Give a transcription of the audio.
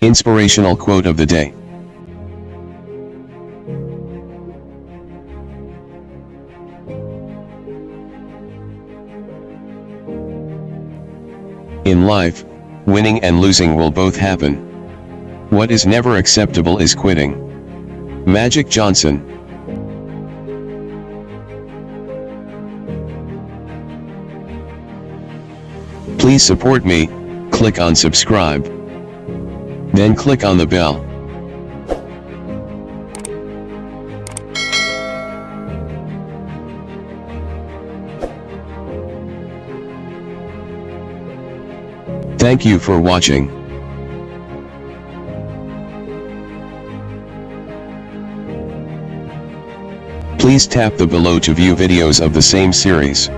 Inspirational quote of the day. In life, winning and losing will both happen. What is never acceptable is quitting. Magic Johnson. Please support me. Click on subscribe. Then click on the bell. Thank you for watching. Please tap the below to view videos of the same series.